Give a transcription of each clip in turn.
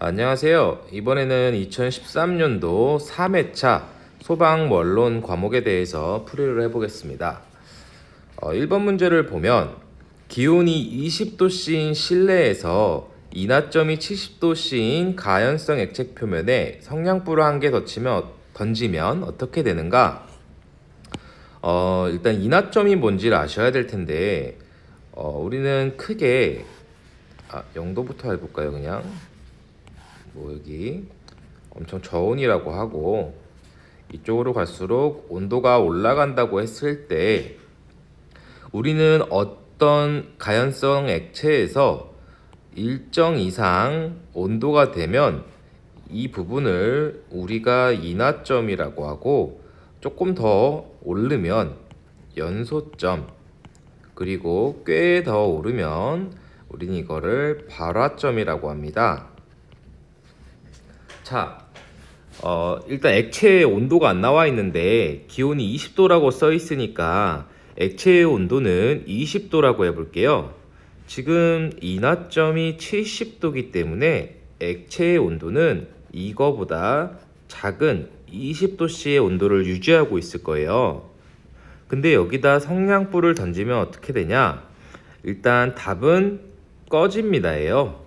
안녕하세요. 이번에는 2013년도 3회차 소방 원론 과목에 대해서 풀이를 해보겠습니다. 1번 문제를 보면 기온이 20도씨인 실내에서 인하점이 70도씨인 가연성 액체 표면에 성냥불을 한 개 던지면 어떻게 되는가? 일단 인하점이 뭔지를 아셔야 될 텐데 우리는 크게 0도부터 해볼까요? 그냥 여기 엄청 저온이라고 하고 이쪽으로 갈수록 온도가 올라간다고 했을 때 우리는 어떤 가연성 액체에서 일정 이상 온도가 되면 이 부분을 우리가 인하점이라고 하고 조금 더 오르면 연소점, 그리고 꽤 더 오르면 우리는 이거를 발화점이라고 합니다. 자, 일단 액체의 온도가 안 나와 있는데 기온이 20도라고 써 있으니까 액체의 온도는 20도라고 해볼게요. 지금 인하점이 70도이기 때문에 액체의 온도는 이거보다 작은 20도씨의 온도를 유지하고 있을 거예요. 근데 여기다 성냥불을 던지면 어떻게 되냐? 일단 답은 꺼집니다예요.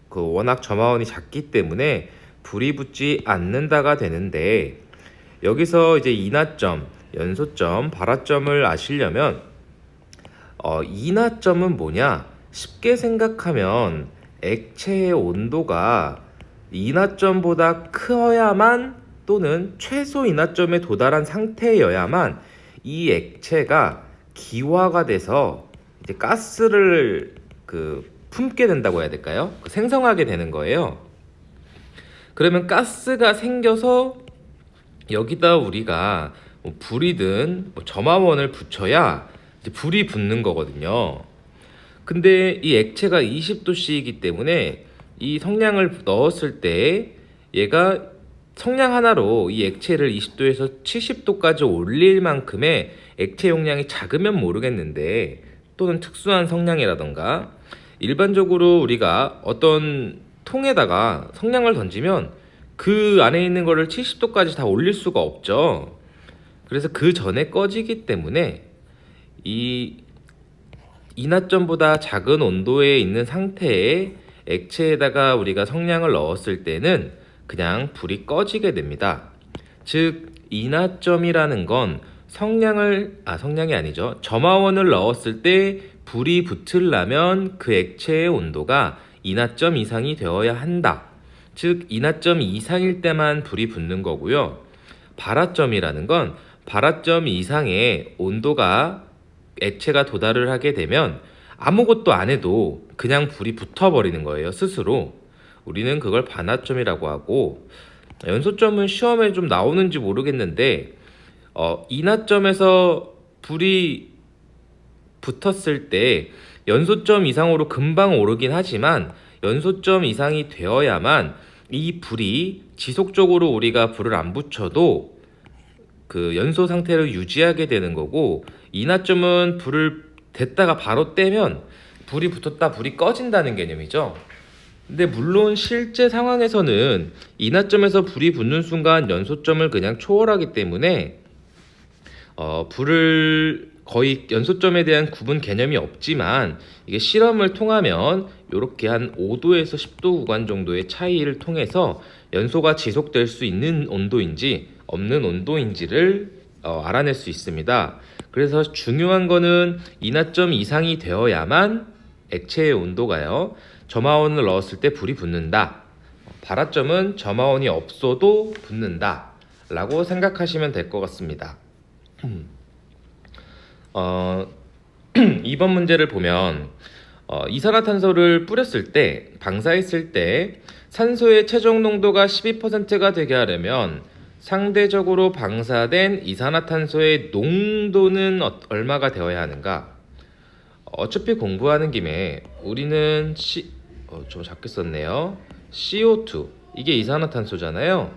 워낙 점화원이 작기 때문에 불이 붙지 않는다가 되는데, 여기서 이제 인하점, 연소점, 발화점을 아시려면 인하점은 뭐냐? 쉽게 생각하면 액체의 온도가 인하점보다 커야만, 또는 최소 인하점에 도달한 상태여야만 이 액체가 기화가 돼서 이제 가스를 품게 된다고 해야 될까요? 생성하게 되는 거예요. 그러면 가스가 생겨서 여기다 우리가 불이든 점화원을 붙여야 이제 불이 붙는 거거든요. 근데 이 액체가 20도씨이기 때문에 이 성냥을 넣었을 때 얘가 성냥 하나로 이 액체를 20도에서 70도까지 올릴 만큼의 액체 용량이 작으면 모르겠는데, 또는 특수한 성냥이라던가 일반적으로 우리가 어떤 통에다가 성냥을 던지면 그 안에 있는 거를 70도까지 다 올릴 수가 없죠. 그래서 그 전에 꺼지기 때문에 이 인하점보다 작은 온도에 있는 상태의 액체에다가 우리가 성냥을 넣었을 때는 그냥 불이 꺼지게 됩니다. 즉 인하점이라는 건 성냥이 아니죠. 점화원을 넣었을 때 불이 붙으려면 그 액체의 온도가 인하점 이상이 되어야 한다. 즉 인하점 이상일 때만 불이 붙는 거고요. 발화점이라는 건 발화점 이상의 온도가 액체가 도달을 하게 되면 아무것도 안 해도 그냥 불이 붙어버리는 거예요, 스스로. 우리는 그걸 반화점이라고 하고, 연소점은 시험에 좀 나오는지 모르겠는데 인하점에서 불이 붙었을 때 연소점 이상으로 금방 오르긴 하지만 연소점 이상이 되어야만 이 불이 지속적으로 우리가 불을 안 붙여도 그 연소 상태를 유지하게 되는 거고, 인하점은 불을 댔다가 바로 떼면 불이 붙었다 불이 꺼진다는 개념이죠. 근데 물론 실제 상황에서는 인하점에서 불이 붙는 순간 연소점을 그냥 초월하기 때문에 불을 거의 연소점에 대한 구분 개념이 없지만, 이게 실험을 통하면 이렇게 한 5도에서 10도 구간 정도의 차이를 통해서 연소가 지속될 수 있는 온도인지 없는 온도인지를 알아낼 수 있습니다. 그래서 중요한 거는 인하점 이상이 되어야만 액체의 온도가요, 점화원을 넣었을 때 불이 붙는다. 발화점은 점화원이 없어도 붙는다 라고 생각하시면 될 것 같습니다. 2번 문제를 보면 이산화탄소를 뿌렸을 때, 방사했을 때 산소의 최종 농도가 12%가 되게 하려면 상대적으로 방사된 이산화탄소의 농도는 얼마가 되어야 하는가? 어차피 공부하는 김에 우리는 좀 작게 썼네요. CO2, 이게 이산화탄소잖아요.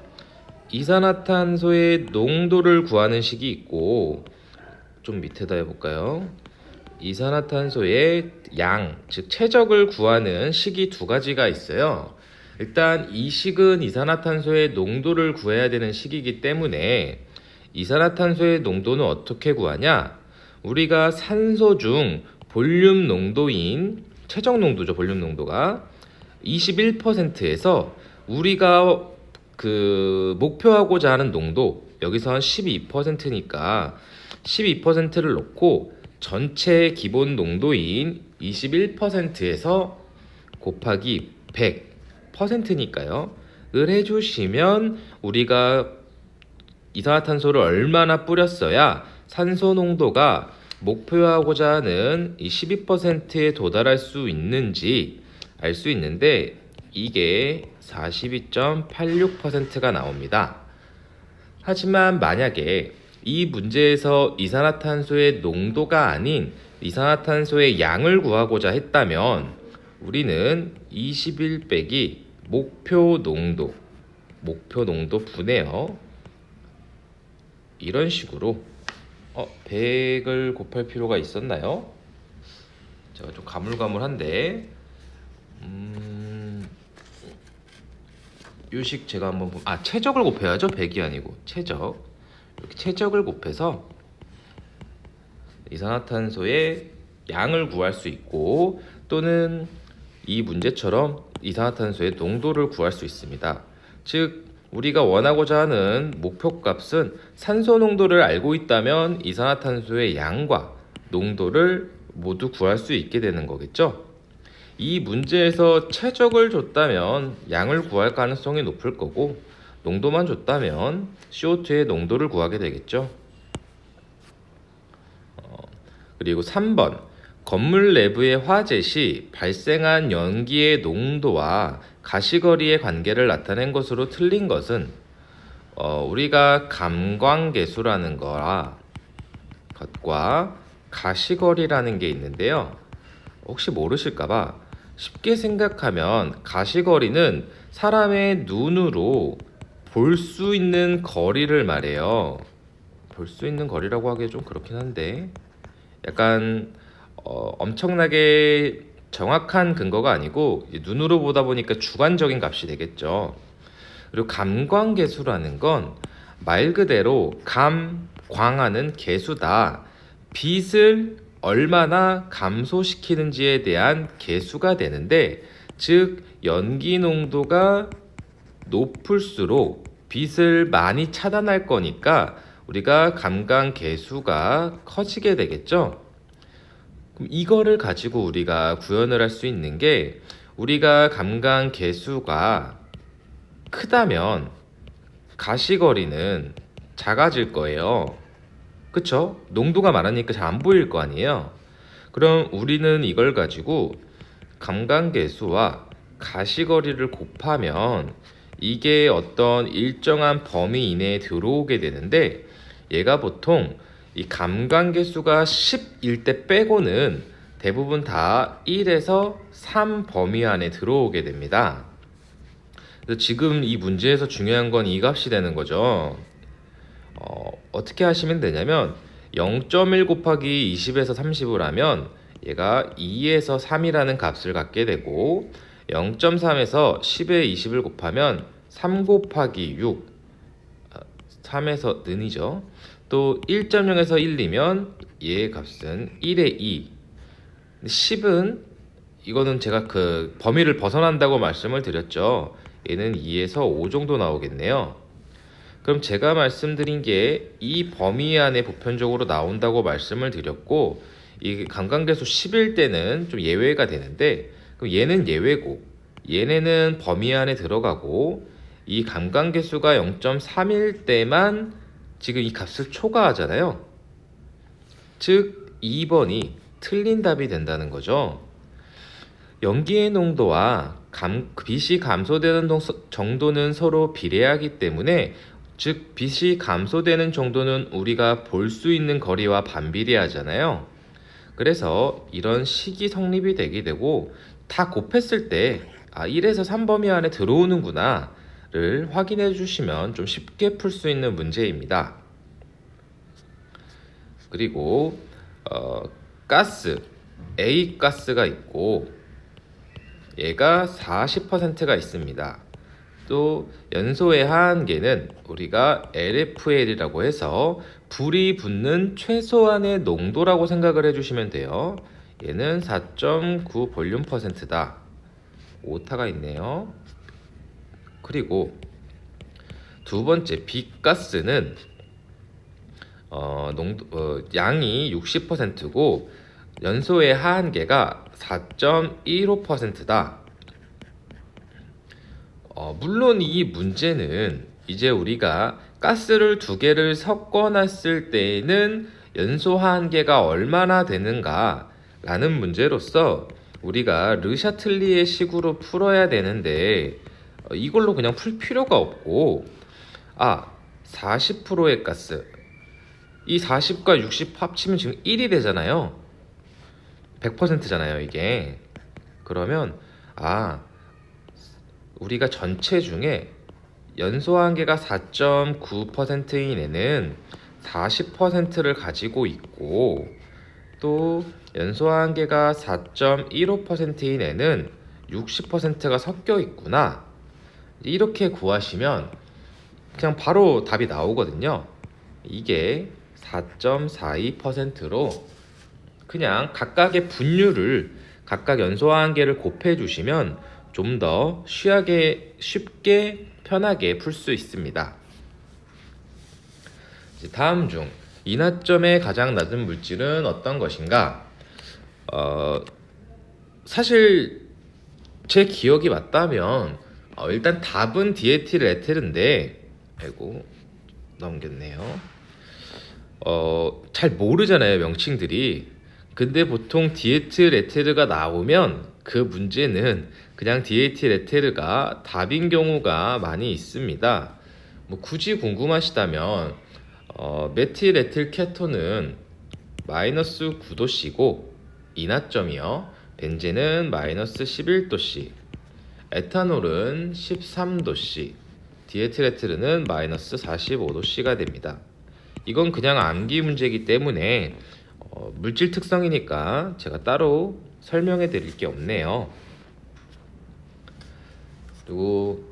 이산화탄소의 농도를 구하는 식이 있고, 좀 밑에다 해볼까요? 이산화탄소의 양, 즉 최적을 구하는 식이 두 가지가 있어요. 일단 이 식은 이산화탄소의 농도를 구해야 되는 식이기 때문에 이산화탄소의 농도는 어떻게 구하냐? 우리가 산소 중 볼륨 농도인 최적 농도죠. 볼륨 농도가 21%에서 우리가 목표하고자 하는 농도 여기서 12%니까 12%를 넣고 전체 기본 농도인 21%에서 곱하기 100%니까요. 을 해주시면 우리가 이산화탄소를 얼마나 뿌렸어야 산소 농도가 목표하고자 하는 이 12%에 도달할 수 있는지 알 수 있는데 이게 42.86%가 나옵니다. 하지만 만약에 이 문제에서 이산화탄소의 농도가 아닌 이산화탄소의 양을 구하고자 했다면 우리는 21 빼기 목표 농도 분해요. 이런 식으로 100을 곱할 필요가 있었나요? 제가 좀 가물가물한데 요식 제가 한번 최적을 곱해야죠. 100이 아니고 최적. 이렇게 최적을 곱해서 이산화탄소의 양을 구할 수 있고 또는 이 문제처럼 이산화탄소의 농도를 구할 수 있습니다. 즉 우리가 원하고자 하는 목표값은 산소 농도를 알고 있다면 이산화탄소의 양과 농도를 모두 구할 수 있게 되는 거겠죠. 이 문제에서 최적을 줬다면 양을 구할 가능성이 높을 거고 농도만 줬다면 CO2의 농도를 구하게 되겠죠. 그리고 3번 건물 내부의 화재 시 발생한 연기의 농도와 가시거리의 관계를 나타낸 것으로 틀린 것은 우리가 감광계수라는 것과 가시거리라는 게 있는데요. 혹시 모르실까봐 쉽게 생각하면 가시거리는 사람의 눈으로 볼 수 있는 거리를 말해요. 볼 수 있는 거리라고 하기에 좀 그렇긴 한데 약간 엄청나게 정확한 근거가 아니고 눈으로 보다 보니까 주관적인 값이 되겠죠. 그리고 감광계수라는 건 말 그대로 광하는 계수다. 빛을 얼마나 감소시키는지에 대한 계수가 되는데 즉 연기 농도가 높을수록 빛을 많이 차단할 거니까 우리가 감광계수가 커지게 되겠죠. 그럼 이거를 가지고 우리가 구현을 할 수 있는 게 우리가 감광계수가 크다면 가시거리는 작아질 거예요. 그쵸? 농도가 많으니까 잘 안 보일 거 아니에요. 그럼 우리는 이걸 가지고 감광계수와 가시거리를 곱하면 이게 어떤 일정한 범위 이내에 들어오게 되는데 얘가 보통 이 감광계수가 10일 때 빼고는 대부분 다 1에서 3 범위 안에 들어오게 됩니다. 그래서 지금 이 문제에서 중요한 건 이 값이 되는 거죠. 어떻게 하시면 되냐면 0.1 곱하기 20에서 30을 하면 얘가 2에서 3이라는 값을 갖게 되고 0.3에서 10에 20을 곱하면 3 곱하기 6 3에서 는이죠. 또 1.0에서 1이면 얘의 값은 1의 2 10은 이거는 제가 그 범위를 벗어난다고 말씀을 드렸죠. 얘는 2에서 5 정도 나오겠네요. 그럼 제가 말씀드린 게 이 범위 안에 보편적으로 나온다고 말씀을 드렸고 이 감광계수 10일 때는 좀 예외가 되는데 그럼 얘는 예외고 얘네는 범위 안에 들어가고 이 감광계수가 0.3일 때만 지금 이 값을 초과하잖아요. 즉 2번이 틀린 답이 된다는 거죠. 연기의 농도와 빛이 감소되는 정도는 서로 비례하기 때문에 즉 빛이 감소되는 정도는 우리가 볼 수 있는 거리와 반비례하잖아요. 그래서 이런 식이 성립이 되게 되고 다 곱했을 때 1에서 3 범위 안에 들어오는구나 를 확인해 주시면 좀 쉽게 풀 수 있는 문제입니다. 그리고 가스 A 가스가 있고 얘가 40%가 있습니다. 또 연소의 하한계는 우리가 LFL이라고 해서 불이 붙는 최소한의 농도라고 생각을 해주시면 돼요. 얘는 4.9 볼륨 퍼센트다. 오타가 있네요. 그리고 두 번째 빛가스는 양이 60%고 연소의 하한계가 4.15%다. 물론 이 문제는 이제 우리가 가스를 두 개를 섞어 놨을 때에는 연소 하한계가 얼마나 되는가 라는 문제로서 우리가 르샤틀리에 식으로 풀어야 되는데 이걸로 그냥 풀 필요가 없고 40%의 가스, 이 40과 60 합치면 지금 1이 되잖아요. 100%잖아요 이게. 그러면 우리가 전체 중에 연소 한계가 4.9%인 애는 40%를 가지고 있고, 또 연소 한계가 4.15%인 애는 60%가 섞여 있구나, 이렇게 구하시면 그냥 바로 답이 나오거든요. 이게 4.42%로 그냥 각각의 분율을, 각각 연소 한계를 곱해 주시면 좀 더 쉽게 편하게 풀 수 있습니다. 다음 중 인하점의 가장 낮은 물질은 어떤 것인가? 사실 제 기억이 맞다면 일단 답은 디에틸 에테르인데, 아이고 넘겼네요. 잘 모르잖아요 명칭들이. 근데 보통 디에틸 에테르가 나오면 그 문제는 그냥 디에틸 에테르가 답인 경우가 많이 있습니다. 뭐 굳이 궁금하시다면 메틸 에틸 케톤은 마이너스 9도씨고 인하점이요, 벤젠은 마이너스 11도씨, 에탄올은 13도씨, 디에틸 에테르는 마이너스 45도씨가 됩니다. 이건 그냥 암기 문제이기 때문에 물질 특성이니까 제가 따로 설명해 드릴 게 없네요. 그리고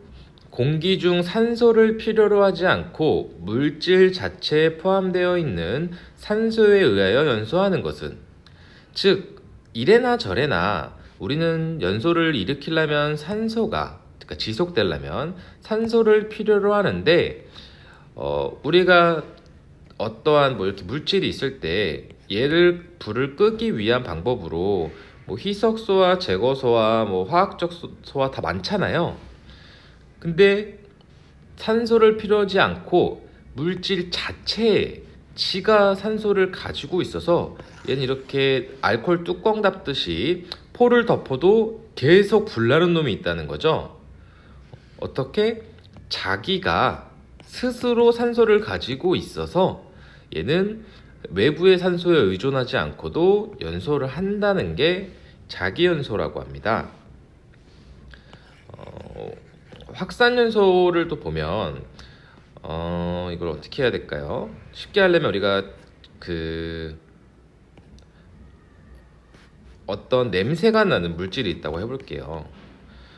공기 중 산소를 필요로 하지 않고 물질 자체에 포함되어 있는 산소에 의하여 연소하는 것은, 즉 이래나 저래나 우리는 연소를 일으키려면 산소가, 그러니까 지속되려면 산소를 필요로 하는데, 우리가 어떠한 이렇게 물질이 있을 때 얘를 불을 끄기 위한 방법으로 희석소와 제거소와 화학적 소와 다 많잖아요. 근데 산소를 필요하지 않고 물질 자체에 지가 산소를 가지고 있어서 얘는 이렇게 알코올 뚜껑 닫듯이 포를 덮어도 계속 불나는 놈이 있다는 거죠. 어떻게? 자기가 스스로 산소를 가지고 있어서 얘는 외부의 산소에 의존하지 않고도 연소를 한다는 게 자기연소라고 합니다. 확산연소를 또 보면 이걸 어떻게 해야 될까요? 쉽게 하려면 우리가 어떤 냄새가 나는 물질이 있다고 해볼게요.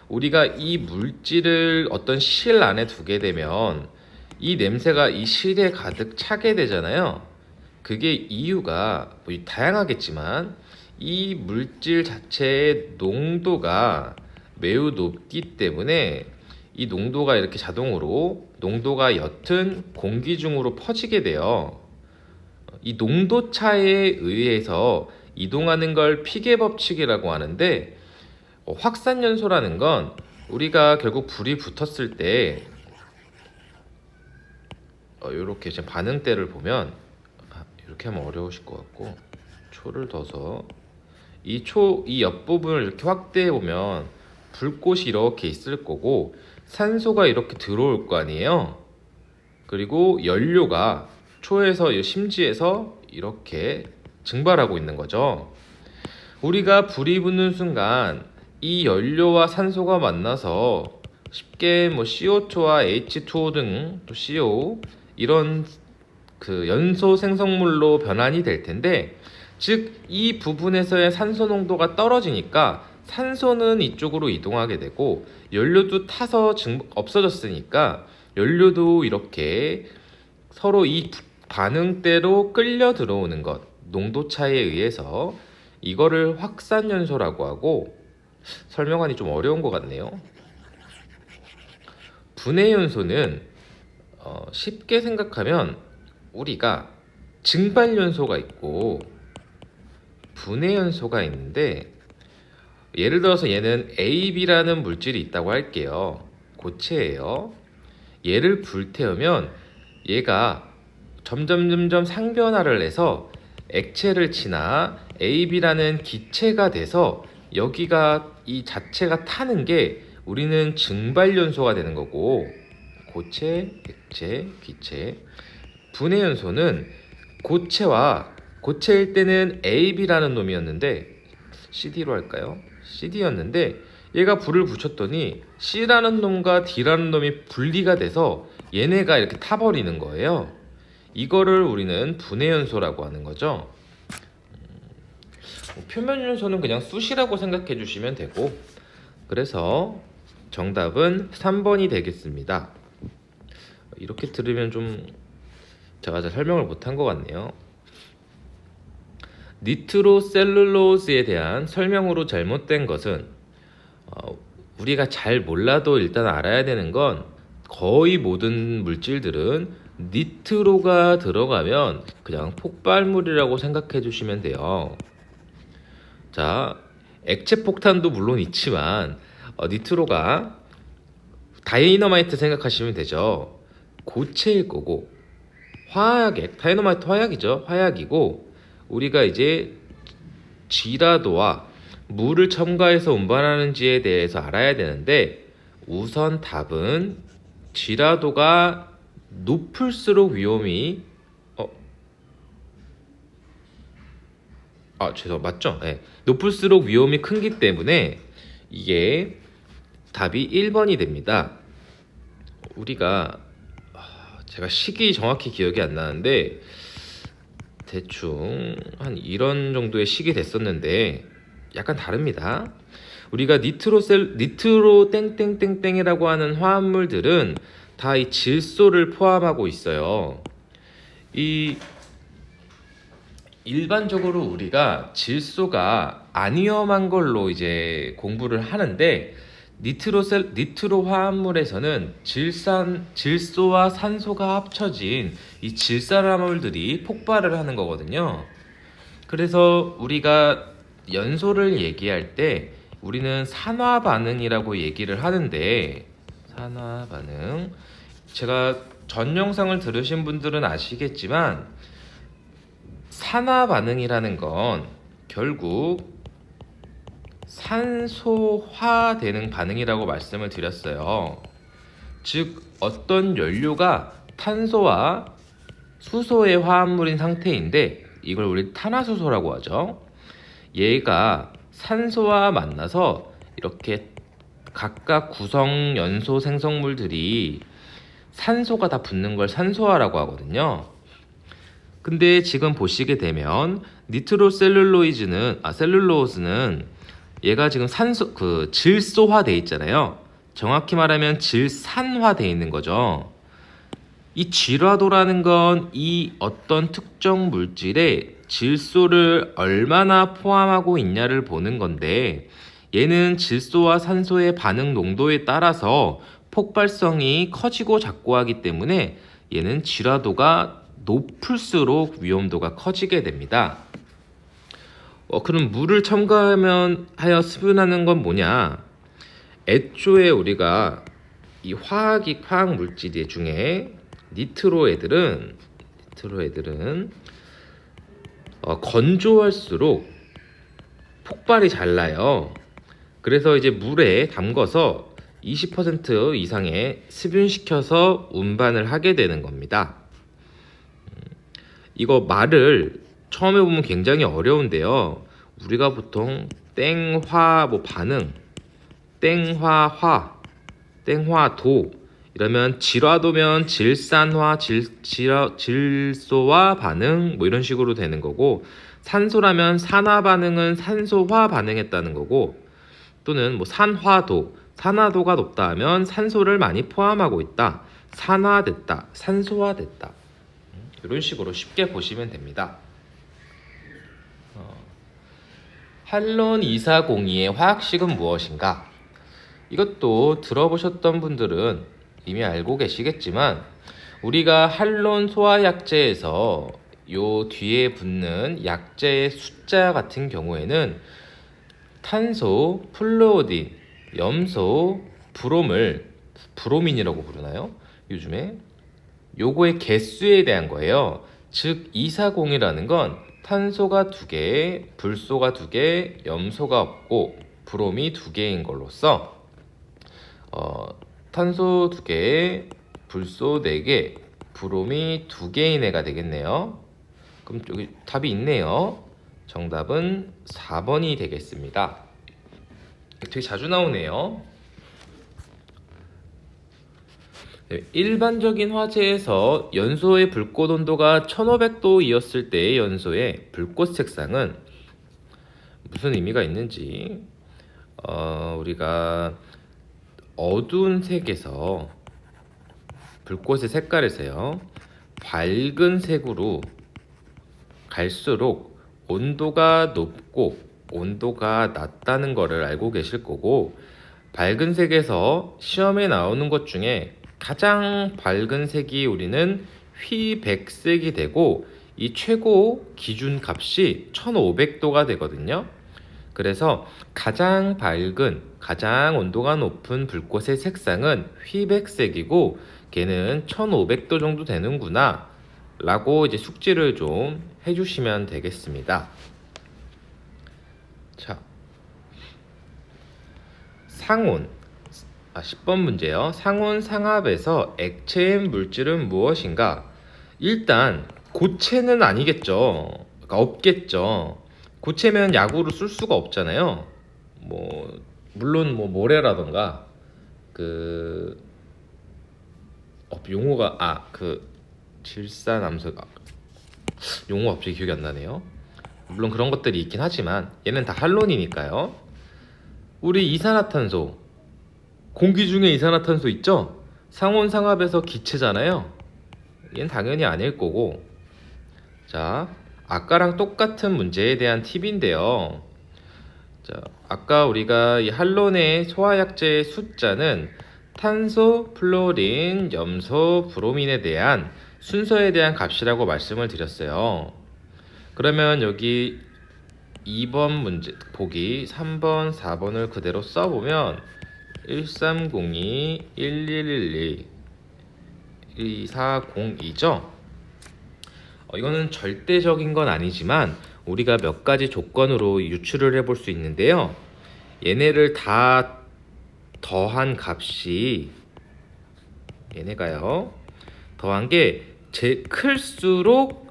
우리가 이 물질을 어떤 실 안에 두게 되면 이 냄새가 이 실에 가득 차게 되잖아요. 그게 이유가 다양하겠지만 이 물질 자체의 농도가 매우 높기 때문에 이 농도가 이렇게 자동으로 농도가 옅은 공기 중으로 퍼지게 돼요. 이 농도 차에 의해서 이동하는 걸 피계 법칙이라고 하는데, 확산연소라는 건 우리가 결국 불이 붙었을 때 이렇게 지금 반응대를 보면 이렇게 하면 어려우실 것 같고, 초를 둬서 이 옆부분을 이렇게 확대해 보면 불꽃이 이렇게 있을 거고 산소가 이렇게 들어올 거 아니에요. 그리고 연료가 초에서 이 심지에서 이렇게 증발하고 있는 거죠. 우리가 불이 붙는 순간 이 연료와 산소가 만나서 쉽게 CO2와 H2O 등 또 CO 이런 연소 생성물로 변환이 될 텐데, 즉 이 부분에서의 산소 농도가 떨어지니까 산소는 이쪽으로 이동하게 되고 연료도 타서 없어졌으니까 연료도 이렇게 서로 이 반응대로 끌려 들어오는 것, 농도 차이에 의해서 이거를 확산연소라고 하고, 설명하기 좀 어려운 것 같네요. 분해연소는 쉽게 생각하면 우리가 증발연소가 있고 분해연소가 있는데, 예를 들어서 얘는 AB라는 물질이 있다고 할게요. 고체예요. 얘를 불태우면 얘가 점점 상변화를 해서 액체를 지나 AB라는 기체가 돼서 여기가 이 자체가 타는 게 우리는 증발연소가 되는 거고, 고체, 액체, 기체. 분해연소는 고체일 때는 AB라는 놈이었는데, CD로 할까요? CD였는데 얘가 불을 붙였더니 C라는 놈과 D라는 놈이 분리가 돼서 얘네가 이렇게 타버리는 거예요. 이거를 우리는 분해연소라고 하는 거죠. 표면연소는 그냥 숯이라고 생각해 주시면 되고, 그래서 정답은 3번이 되겠습니다. 이렇게 들으면 좀 제가 잘 설명을 못한 것 같네요. 니트로셀룰로스에 대한 설명으로 잘못된 것은, 우리가 잘 몰라도 일단 알아야 되는 건, 거의 모든 물질들은 니트로가 들어가면 그냥 폭발물이라고 생각해 주시면 돼요. 자, 액체 폭탄도 물론 있지만 니트로가 다이너마이트 생각하시면 되죠. 고체일 거고, 다이너마이트 화약이죠. 화약이고, 우리가 이제 지라도와 물을 첨가해서 운반하는지에 대해서 알아야 되는데, 우선 답은 지라도가 높을수록 위험이 맞죠? 네. 높을수록 위험이 크기 때문에 이게 답이 1번이 됩니다. 우리가 제가 시기 정확히 기억이 안 나는데 대충 한 이런 정도의 시기 됐었는데 약간 다릅니다. 우리가 니트로 땡땡땡땡이라고 하는 화합물들은 다 이 질소를 포함하고 있어요. 일반적으로 우리가 질소가 안 위험한 걸로 이제 공부를 하는데, 니트로 화합물에서는 질소와 산소가 합쳐진 이 질산화물들이 폭발을 하는 거거든요. 그래서 우리가 연소를 얘기할 때 우리는 산화 반응이라고 얘기를 하는데, 산화 반응, 제가 전 영상을 들으신 분들은 아시겠지만 산화 반응이라는 건 결국 산소화되는 반응이라고 말씀을 드렸어요. 즉 어떤 연료가 탄소와 수소의 화합물인 상태인데, 이걸 우리 탄화수소라고 하죠. 얘가 산소와 만나서 이렇게 각각 구성 연소 생성물들이 산소가 다 붙는 걸 산소화라고 하거든요. 근데 지금 보시게 되면 셀룰로스는 얘가 지금 질소화돼 있잖아요. 정확히 말하면 질산화돼 있는 거죠. 이 질화도라는 건 이 어떤 특정 물질에 질소를 얼마나 포함하고 있냐를 보는 건데, 얘는 질소와 산소의 반응 농도에 따라서 폭발성이 커지고 작고 하기 때문에 얘는 질화도가 높을수록 위험도가 커지게 됩니다. 그럼 물을 첨가하여 습윤하는 건 뭐냐? 애초에 우리가 이 화학 물질 중에 니트로 애들은 건조할수록 폭발이 잘 나요. 그래서 이제 물에 담궈서 20% 이상의 습윤시켜서 운반을 하게 되는 겁니다. 이거 말을 처음에 보면 굉장히 어려운데요. 우리가 보통 땡화 반응, 땡화화, 땡화도 이러면 질화도면 질산화, 질소화 반응 이런 식으로 되는 거고, 산소라면 산화 반응은 산소화 반응했다는 거고, 또는 뭐 산화도가 높다 하면 산소를 많이 포함하고 있다. 산화됐다, 산소화됐다. 이런 식으로 쉽게 보시면 됩니다. 할론 2402의 화학식은 무엇인가? 이것도 들어보셨던 분들은 이미 알고 계시겠지만 우리가 할론 소화약제에서 요 뒤에 붙는 약제의 숫자 같은 경우에는 탄소, 플루오딘, 염소, 브로민이라고 부르나요? 요즘에 요거의 개수에 대한 거예요. 즉 240이라는 건 탄소가 2개, 불소가 2개, 염소가 없고 브롬이 2개인 걸로써 탄소 2개, 불소 4개, 브롬이 2개인 애가 되겠네요. 그럼 여기 답이 있네요. 정답은 4번이 되겠습니다. 되게 자주 나오네요. 일반적인 화재에서 연소의 불꽃 온도가 1500도이었을 때의 연소의 불꽃 색상은 무슨 의미가 있는지 우리가 어두운 색에서 불꽃의 색깔에서요 밝은 색으로 갈수록 온도가 높고 온도가 낮다는 것을 알고 계실 거고, 밝은 색에서 시험에 나오는 것 중에 가장 밝은 색이 우리는 휘백색이 되고 이 최고 기준 값이 1500도가 되거든요. 그래서 가장 밝은, 가장 온도가 높은 불꽃의 색상은 휘백색이고 걔는 1500도 정도 되는구나 라고 이제 숙지를 좀 해주시면 되겠습니다. 자, 상온 10번 문제요. 상온 상압에서 액체의 물질은 무엇인가? 일단 고체는 아니겠죠. 그러니까 없겠죠. 고체면 약으로 쓸 수가 없잖아요. 물론 모래라던가 용어가 질산암소 용어 갑자기 기억이 안 나네요. 물론 그런 것들이 있긴 하지만 얘는 다 할론이니까요. 우리 이산화탄소, 공기 중에 이산화탄소 있죠? 상온 상압에서 기체잖아요. 얘는 당연히 아닐 거고. 자, 아까랑 똑같은 문제에 대한 팁인데요. 자, 아까 우리가 이 할론의 소화약제의 숫자는 탄소, 플로린, 염소, 브로민에 대한 순서에 대한 값이라고 말씀을 드렸어요. 그러면 여기 2번 문제 보기 3번, 4번을 그대로 써보면 1302, 1112, 2402죠. 이거는 절대적인 건 아니지만 우리가 몇 가지 조건으로 유추를 해볼 수 있는데요. 얘네를 다 더한 값이 얘네가요. 더한 게 클수록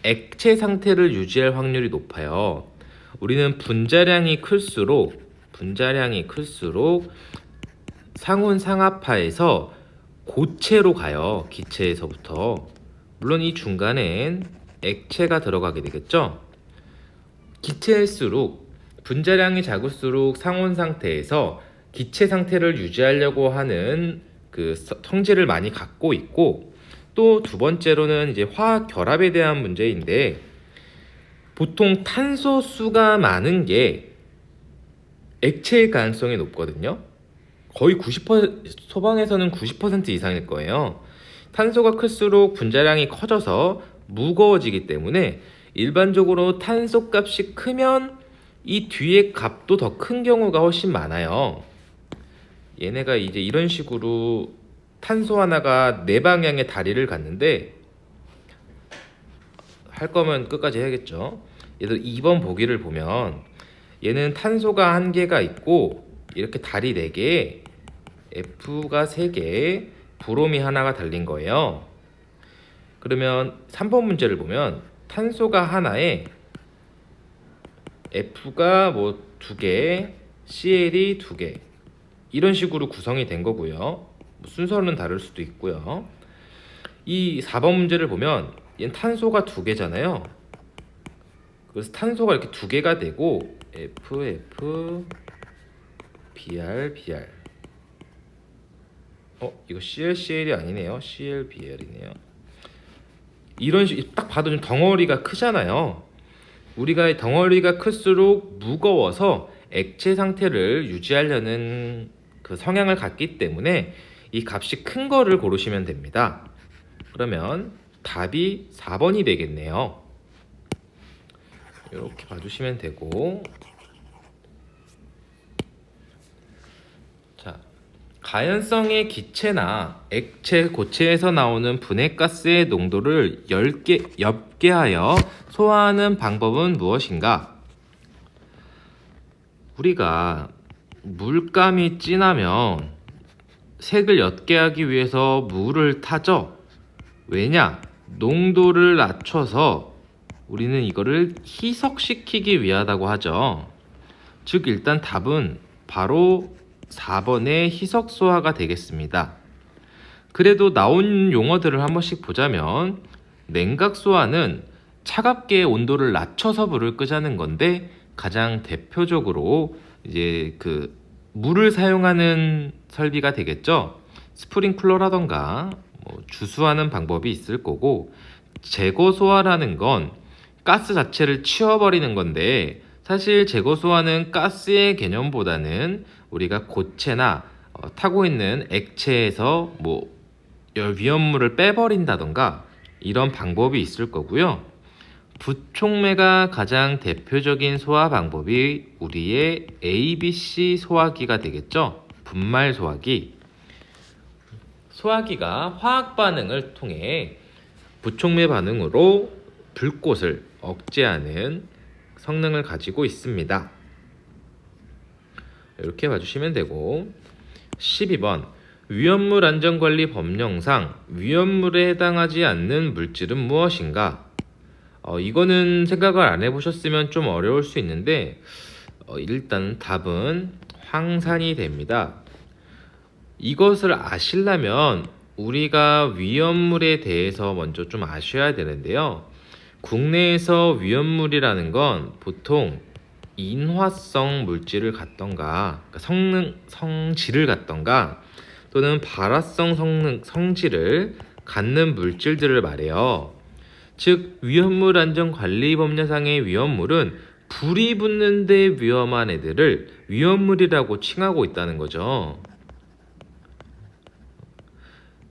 액체 상태를 유지할 확률이 높아요. 우리는 분자량이 클수록 상온 상압하에서 고체로 가요. 기체에서부터. 물론 이 중간엔 액체가 들어가게 되겠죠. 기체일수록 분자량이 작을수록 상온 상태에서 기체 상태를 유지하려고 하는 그 성질을 많이 갖고 있고, 또 두 번째로는 이제 화학 결합에 대한 문제인데, 보통 탄소 수가 많은 게 액체일 가능성이 높거든요. 거의 90% 소방에서는 90% 이상일 거예요. 탄소가 클수록 분자량이 커져서 무거워지기 때문에 일반적으로 탄소 값이 크면 이 뒤에 값도 더 큰 경우가 훨씬 많아요. 얘네가 이제 이런 식으로 탄소 하나가 네 방향의 다리를 갔는데, 할 거면 끝까지 해야겠죠. 얘도 2번 보기를 보면 얘는 탄소가 1개가 있고 이렇게 다리 4개, F가 3개, 브롬이 하나가 달린 거예요. 그러면 3번 문제를 보면 탄소가 하나에 F가 2개, CL이 2개 이런 식으로 구성이 된 거고요. 순서는 다를 수도 있고요. 이 4번 문제를 보면 얘는 탄소가 2개잖아요. 그래서 탄소가 이렇게 2개가 되고 F BR. 이거 CLCL이 아니네요. CLBL이네요. 이런 식 딱 봐도 좀 덩어리가 크잖아요. 우리가 덩어리가 클수록 무거워서 액체 상태를 유지하려는 그 성향을 갖기 때문에 이 값이 큰 거를 고르시면 됩니다. 그러면 답이 4번이 되겠네요. 이렇게 봐주시면 되고, 자, 가연성의 기체나 액체, 고체에서 나오는 분해가스의 농도를 옅게하여 소화하는 방법은 무엇인가? 우리가 물감이 진하면 색을 옅게 하기 위해서 물을 타죠. 왜냐? 농도를 낮춰서 우리는 이거를 희석시키기 위하다고 하죠. 즉 일단 답은 바로 4번의 희석소화가 되겠습니다. 그래도 나온 용어들을 한 번씩 보자면, 냉각소화는 차갑게 온도를 낮춰서 불을 끄자는 건데, 가장 대표적으로 이제 그 물을 사용하는 설비가 되겠죠. 스프링클러라던가 주수하는 방법이 있을 거고, 제거소화라는 건 가스 자체를 치워버리는 건데, 사실 제거소화는 가스의 개념보다는 우리가 고체나 타고 있는 액체에서 위험물을 빼버린다던가 이런 방법이 있을 거고요. 부촉매가 가장 대표적인 소화 방법이 우리의 ABC 소화기가 되겠죠. 분말 소화기. 소화기가 화학 반응을 통해 부촉매 반응으로 불꽃을 억제하는 성능을 가지고 있습니다. 이렇게 봐주시면 되고, 12번 위험물 안전관리 법령상 위험물에 해당하지 않는 물질은 무엇인가? 이거는 생각을 안 해보셨으면 좀 어려울 수 있는데, 일단 답은 황산이 됩니다. 이것을 아시려면 우리가 위험물에 대해서 먼저 좀 아셔야 되는데요. 국내에서 위험물이라는 건 보통 인화성 물질을 갖던가, 그러니까 성질을 갖던가, 또는 발화성 성질을 갖는 물질들을 말해요. 즉 위험물 안전관리법령상의 위험물은 불이 붙는데 위험한 애들을 위험물이라고 칭하고 있다는 거죠.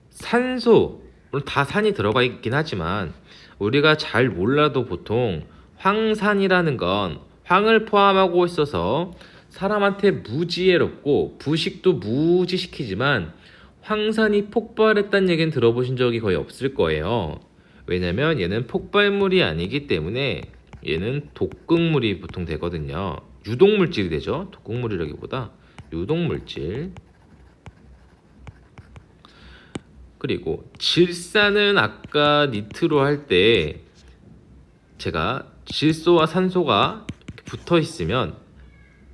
산소, 물론 다 산이 들어가 있긴 하지만 우리가 잘 몰라도 보통 황산이라는 건 황을 포함하고 있어서 사람한테 무지해롭고 부식도 무지시키지만, 황산이 폭발했다는 얘기는 들어보신 적이 거의 없을 거예요. 왜냐면 얘는 폭발물이 아니기 때문에 얘는 독극물이 보통 되거든요. 유독물질이 되죠. 독극물이라기보다 유독물질. 그리고 질산은 아까 니트로 할 때 제가 질소와 산소가 붙어 있으면,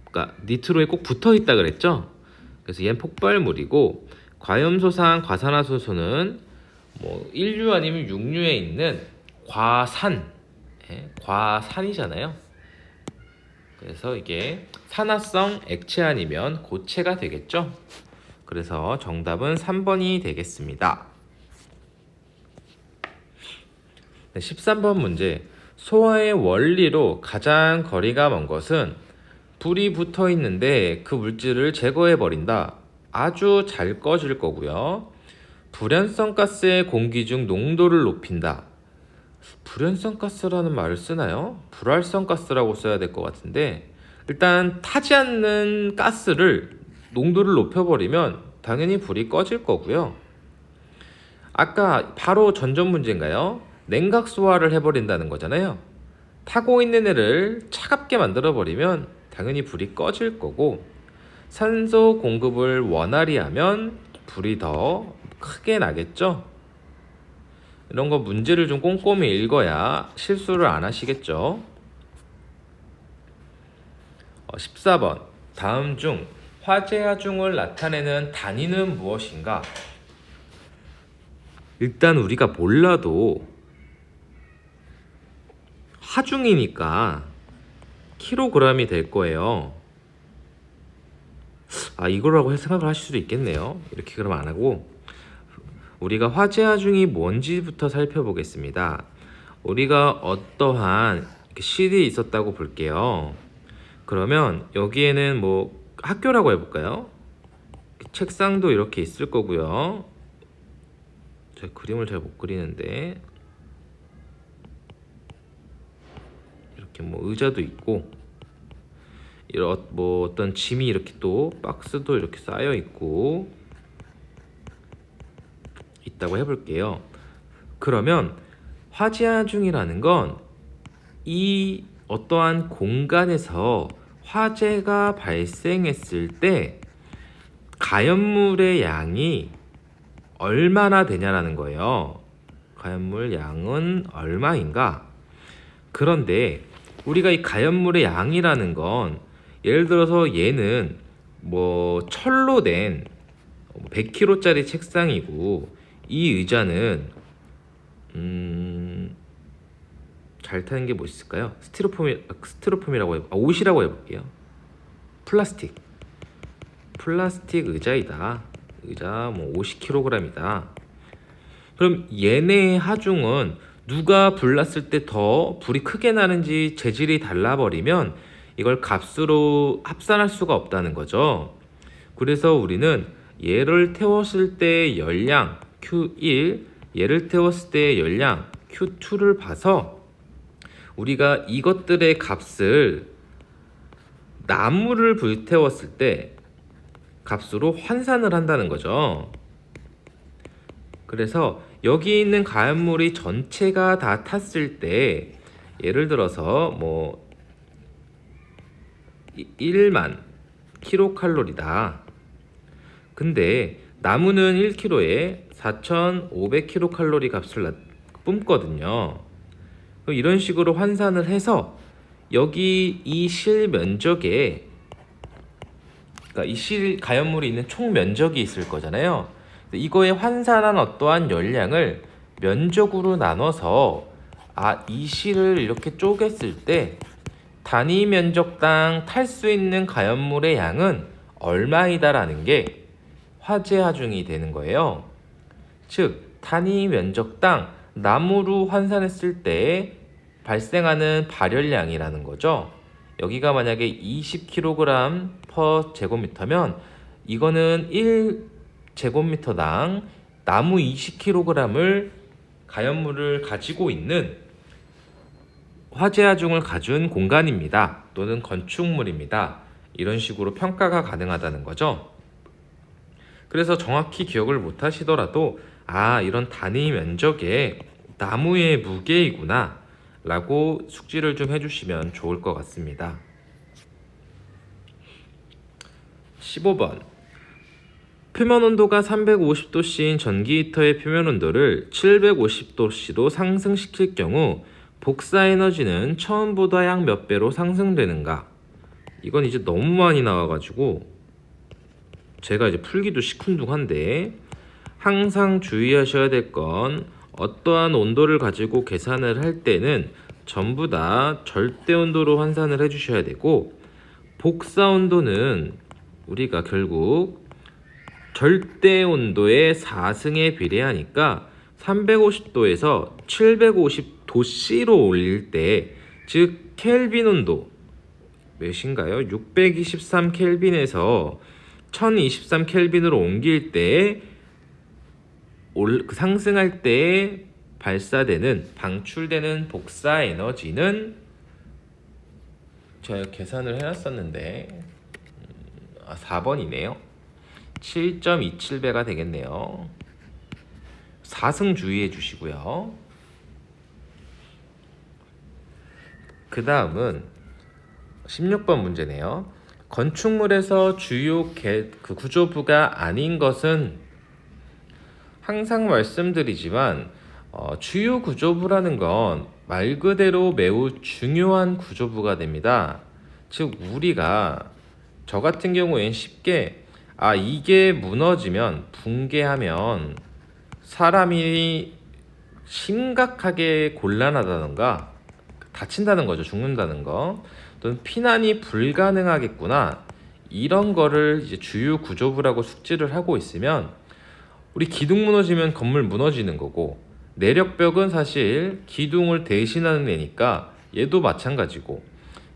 그러니까 니트로에 꼭 붙어 있다 그랬죠. 그래서 얘는 폭발물이고, 과염소산, 과산화수소는 인류 아니면 육류에 있는 과산이잖아요. 그래서 이게 산화성 액체 아니면 고체가 되겠죠. 그래서 정답은 3번이 되겠습니다. 13번 문제. 소화의 원리로 가장 거리가 먼 것은 불이 붙어 있는데 그 물질을 제거해 버린다. 아주 잘 꺼질 거고요. 불연성 가스의 공기 중 농도를 높인다. 불연성 가스라는 말을 쓰나요? 불활성 가스라고 써야 될 것 같은데, 일단 타지 않는 가스를 농도를 높여버리면 당연히 불이 꺼질 거고요. 아까 바로 전전 문제인가요? 냉각 소화를 해버린다는 거잖아요. 타고 있는 애를 차갑게 만들어버리면 당연히 불이 꺼질 거고, 산소 공급을 원활히 하면 불이 더 크게 나겠죠. 이런 거 문제를 좀 꼼꼼히 읽어야 실수를 안 하시겠죠. 14번 다음 중 화재 하중을 나타내는 단위는 무엇인가? 일단 우리가 몰라도 하중이니까 킬로그램이 될 거예요. 이거라고 생각을 하실 수도 있겠네요. 이렇게 그럼 안 하고 우리가 화재 하중이 뭔지부터 살펴보겠습니다. 우리가 어떠한 실이 있었다고 볼게요. 그러면 여기에는 뭐 학교라고 해볼까요? 책상도 이렇게 있을 거고요. 제가 그림을 잘 못 그리는데 이렇게 뭐 의자도 있고 이런 뭐 어떤 짐이 이렇게 또 박스도 이렇게 쌓여 있고 있다고 해볼게요. 그러면 화재하중이라는 건 이 어떠한 공간에서 화재가 발생했을 때 가연물의 양이 얼마나 되냐라는 거예요. 가연물 양은 얼마인가? 그런데 우리가 이 가연물의 양이라는 건 예를 들어서 얘는 뭐 철로 된 100kg짜리 책상이고 이 의자는 잘 타는 게 뭐 있을까요? 스티로폼이라고 옷이라고 해볼게요. 플라스틱 의자이다. 의자 뭐 50kg이다. 그럼 얘네의 하중은 누가 불났을 때 더 불이 크게 나는지 재질이 달라버리면 이걸 값으로 합산할 수가 없다는 거죠. 그래서 우리는 얘를 태웠을 때의 열량 Q1, 얘를 태웠을 때의 열량 Q2를 봐서 우리가 이것들의 값을 나무를 불태웠을 때 값으로 환산을 한다는 거죠. 그래서 여기 있는 가연물이 전체가 다 탔을 때 예를 들어서 뭐 1만 킬로칼로리다. 근데 나무는 1kg에 4,500킬로칼로리 값을 뿜거든요. 이런 식으로 환산을 해서 여기 이 실 면적에 그러니까 이 실 가연물이 있는 총 면적이 있을 거잖아요. 이거에 환산한 어떠한 열량을 면적으로 나눠서 이 실을 이렇게 쪼갰을 때 단위 면적당 탈 수 있는 가연물의 양은 얼마이다라는 게 화재 하중이 되는 거예요. 즉 단위 면적당 나무로 환산했을 때 발생하는 발열량이라는 거죠. 여기가 만약에 20kg per 제곱미터면 이거는 1제곱미터당 나무 20kg을 가연물을 가지고 있는 화재 하중을 가진 공간입니다. 또는 건축물입니다. 이런 식으로 평가가 가능하다는 거죠. 그래서 정확히 기억을 못 하시더라도 이런 단위 면적의 나무의 무게이구나 라고 숙지를 좀 해주시면 좋을 것 같습니다. 15번 표면 온도가 350도씨인 전기 히터의 표면 온도를 750도씨로 상승시킬 경우 복사 에너지는 처음보다 약 몇 배로 상승되는가? 이건 이제 너무 많이 나와가지고 제가 이제 풀기도 시큰둥한데 항상 주의하셔야 될 건 어떠한 온도를 가지고 계산을 할 때는 전부 다 절대 온도로 환산을 해주셔야 되고 복사 온도는 우리가 결국 절대 온도의 4승에 비례하니까 350도에서 750도씨로 올릴 때, 즉 켈빈 온도 몇인가요? 623 켈빈에서 1023 켈빈으로 옮길 때 상승할 때 발사되는 방출되는 복사 에너지는 제가 계산을 해놨었는데 4번이네요. 7.27배가 되겠네요. 4승 주의해 주시고요. 그 다음은 16번 문제네요. 건축물에서 주요 구조부가 아닌 것은 항상 말씀드리지만 주요 구조부라는 건 말 그대로 매우 중요한 구조부가 됩니다. 즉 우리가 저 같은 경우엔 쉽게 이게 무너지면 붕괴하면 사람이 심각하게 곤란하다던가 다친다는 거죠. 죽는다는 거. 또는 피난이 불가능하겠구나. 이런 거를 이제 주요 구조부라고 숙지를 하고 있으면 우리 기둥 무너지면 건물 무너지는 거고, 내력벽은 사실 기둥을 대신하는 애니까 얘도 마찬가지고,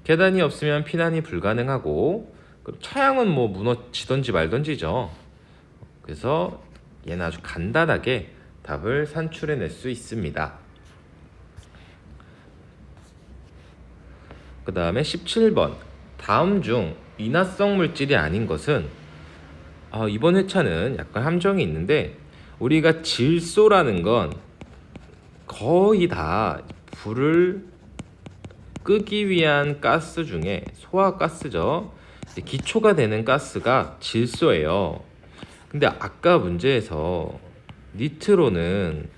계단이 없으면 피난이 불가능하고, 그럼 차양은 뭐 무너지던지 말던지죠. 그래서 얘는 아주 간단하게 답을 산출해낼 수 있습니다. 그 다음에 17번, 다음 중 인화성 물질이 아닌 것은, 이번 회차는 약간 함정이 있는데, 우리가 질소라는 건 거의 다 불을 끄기 위한 가스 중에 소화가스죠. 기초가 되는 가스가 질소예요. 근데 아까 문제에서 니트로는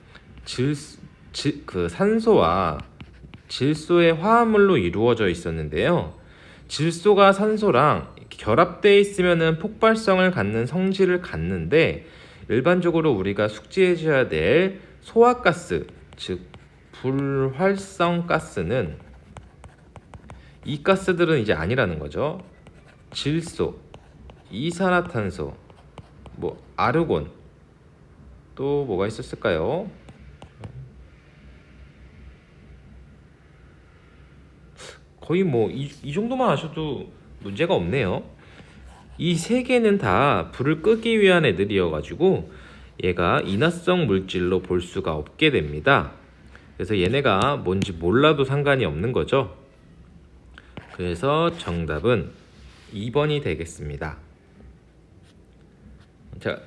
그 산소와 질소의 화합물로 이루어져 있었는데요. 질소가 산소랑 결합되어 있으면 폭발성을 갖는 성질을 갖는데, 일반적으로 우리가 숙지해 줘야 될 소화가스, 즉 불활성 가스는 이 가스들은 이제 아니라는 거죠. 질소, 이산화탄소, 아르곤, 또 뭐가 있었을까요? 거의 이 정도만 아셔도 문제가 없네요. 이 세 개는 다 불을 끄기 위한 애들이어가지고 얘가 인화성 물질로 볼 수가 없게 됩니다. 그래서 얘네가 뭔지 몰라도 상관이 없는 거죠. 그래서 정답은 2번이 되겠습니다.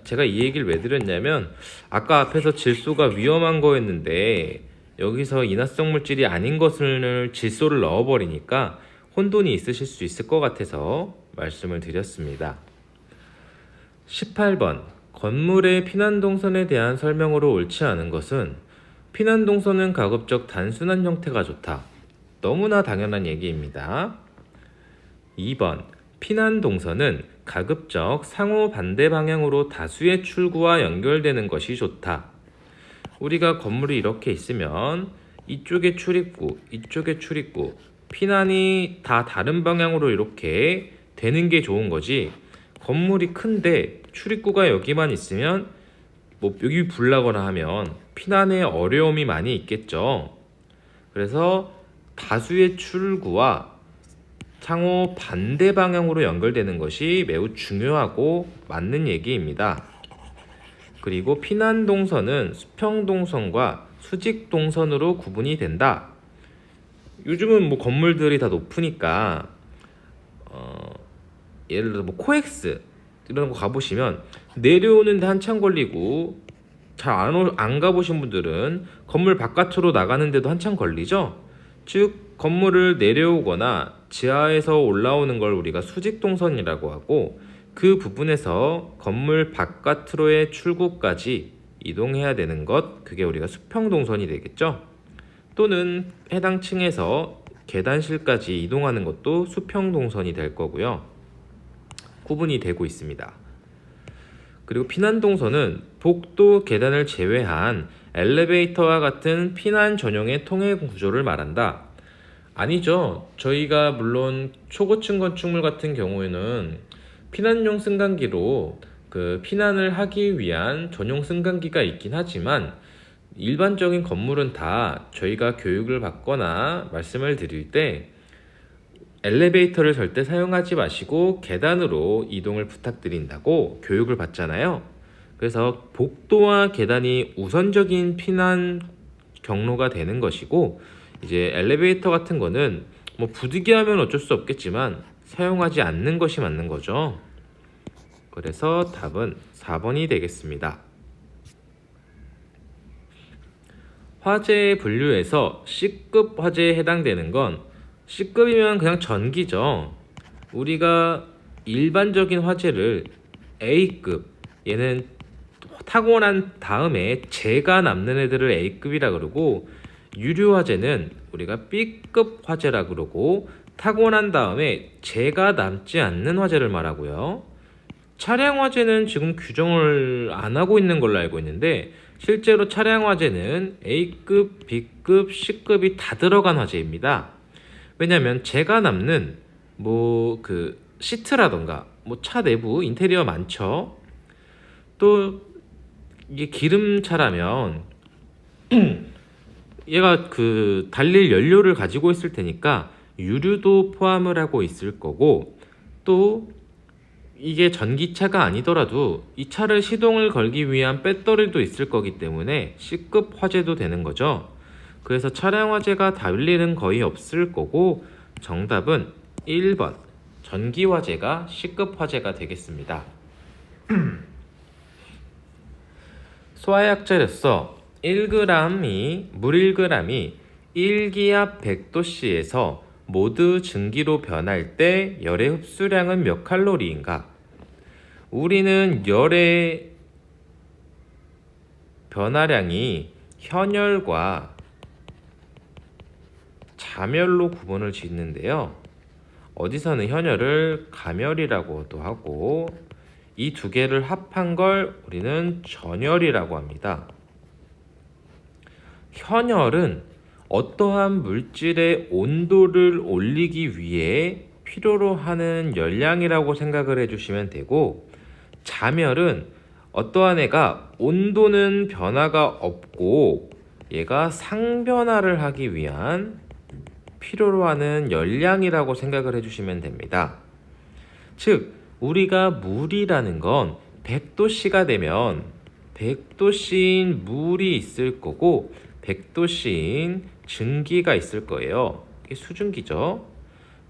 제가 이 얘기를 왜 드렸냐면, 아까 앞에서 질소가 위험한 거였는데 여기서 인화성 물질이 아닌 것을 질소를 넣어버리니까 혼돈이 있으실 수 있을 것 같아서 말씀을 드렸습니다. 18번, 건물의 피난동선에 대한 설명으로 옳지 않은 것은, 피난동선은 가급적 단순한 형태가 좋다. 너무나 당연한 얘기입니다. 2번, 피난동선은 가급적 상호 반대 방향으로 다수의 출구와 연결되는 것이 좋다. 우리가 건물이 이렇게 있으면 이쪽에 출입구, 이쪽에 출입구, 피난이 다 다른 방향으로 이렇게 되는 게 좋은 거지, 건물이 큰데 출입구가 여기만 있으면 여기 불나거나 하면 피난에 어려움이 많이 있겠죠. 그래서 다수의 출구와 상호 반대 방향으로 연결되는 것이 매우 중요하고 맞는 얘기입니다. 그리고 피난동선은 수평동선과 수직동선으로 구분이 된다. 요즘은 건물들이 다 높으니까 예를 들어 코엑스 이런 거 가보시면 내려오는데 한참 걸리고, 잘 안 가보신 분들은 건물 바깥으로 나가는데도 한참 걸리죠. 즉 건물을 내려오거나 지하에서 올라오는 걸 우리가 수직동선이라고 하고, 그 부분에서 건물 바깥으로의 출구까지 이동해야 되는 것, 그게 우리가 수평동선이 되겠죠. 또는 해당 층에서 계단실까지 이동하는 것도 수평동선이 될 거고요. 구분이 되고 있습니다. 그리고 피난동선은 복도 계단을 제외한 엘리베이터와 같은 피난 전용의 통해 구조를 말한다. 아니죠. 저희가 물론 초고층 건축물 같은 경우에는 피난용 승강기로 그 피난을 하기 위한 전용 승강기가 있긴 하지만, 일반적인 건물은 다 저희가 교육을 받거나 말씀을 드릴 때 엘리베이터를 절대 사용하지 마시고 계단으로 이동을 부탁드린다고 교육을 받잖아요. 그래서 복도와 계단이 우선적인 피난 경로가 되는 것이고, 이제 엘리베이터 같은 거는 부득이하면 어쩔 수 없겠지만 사용하지 않는 것이 맞는 거죠. 그래서 답은 4번이 되겠습니다. 화재의 분류에서 C급 화재에 해당되는 건, C급이면 그냥 전기죠. 우리가 일반적인 화재를 A급, 얘는 타고 난 다음에 재가 남는 애들을 A급이라 그러고, 유류 화재는 우리가 B급 화재라 그러고, 타고 난 다음에 재가 남지 않는 화재를 말하고요. 차량 화재는 지금 규정을 안 하고 있는 걸로 알고 있는데, 실제로 차량 화재는 A급, B급, C급이 다 들어간 화재입니다. 왜냐면 재가 남는 시트라던가 뭐 차 내부 인테리어 많죠. 또 이게 기름차라면 얘가 그 달릴 연료를 가지고 있을 테니까 유류도 포함을 하고 있을 거고, 또 이게 전기차가 아니더라도 이 차를 시동을 걸기 위한 배터리도 있을 거기 때문에 C급 화재도 되는 거죠. 그래서 차량 화재가 달릴은 거의 없을 거고, 정답은 1번 전기 화재가 C급 화재가 되겠습니다. 소화약재로서 물 1g이 1기압 100도씨에서 모두 증기로 변할 때 열의 흡수량은 몇 칼로리인가? 우리는 열의 변화량이 현열과 자멸로 구분을 짓는데요. 어디서는 현열을 가멸이라고도 하고, 이 두 개를 합한 걸 우리는 전열이라고 합니다. 현열은 어떠한 물질의 온도를 올리기 위해 필요로 하는 열량이라고 생각을 해주시면 되고, 자멸은 어떠한 애가 온도는 변화가 없고 얘가 상변화를 하기 위한 필요로 하는 열량이라고 생각을 해주시면 됩니다. 즉 우리가 물이라는 건 100도씨가 되면 100도씨인 물이 있을 거고 100도씨인 증기가 있을 거예요. 이게 수증기죠.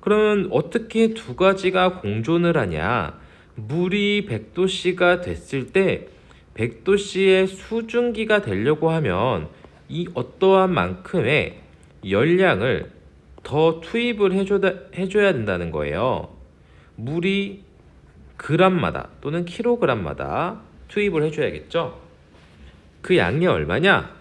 그러면 어떻게 두 가지가 공존을 하냐? 물이 100도씨가 됐을 때 100도씨의 수증기가 되려고 하면 이 어떠한 만큼의 열량을 더 투입을 해줘야 된다는 거예요. 물이 그램마다 또는 킬로그램마다 투입을 해줘야겠죠. 그 양이 얼마냐?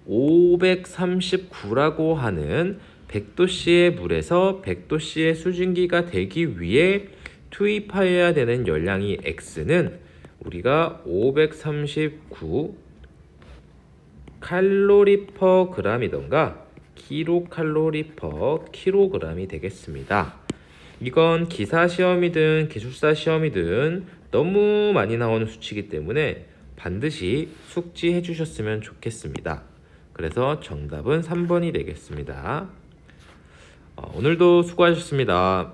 539라고 하는 100도씨의 물에서 100도씨의 수증기가 되기 위해 투입하여야 되는 열량이 X는 우리가 539 칼로리 퍼 그램이던가 킬로칼로리 퍼 킬로그램이 되겠습니다. 이건 기사 시험이든 기술사 시험이든 너무 많이 나오는 수치이기 때문에 반드시 숙지해 주셨으면 좋겠습니다. 그래서 정답은 3번이 되겠습니다. 오늘도 수고하셨습니다.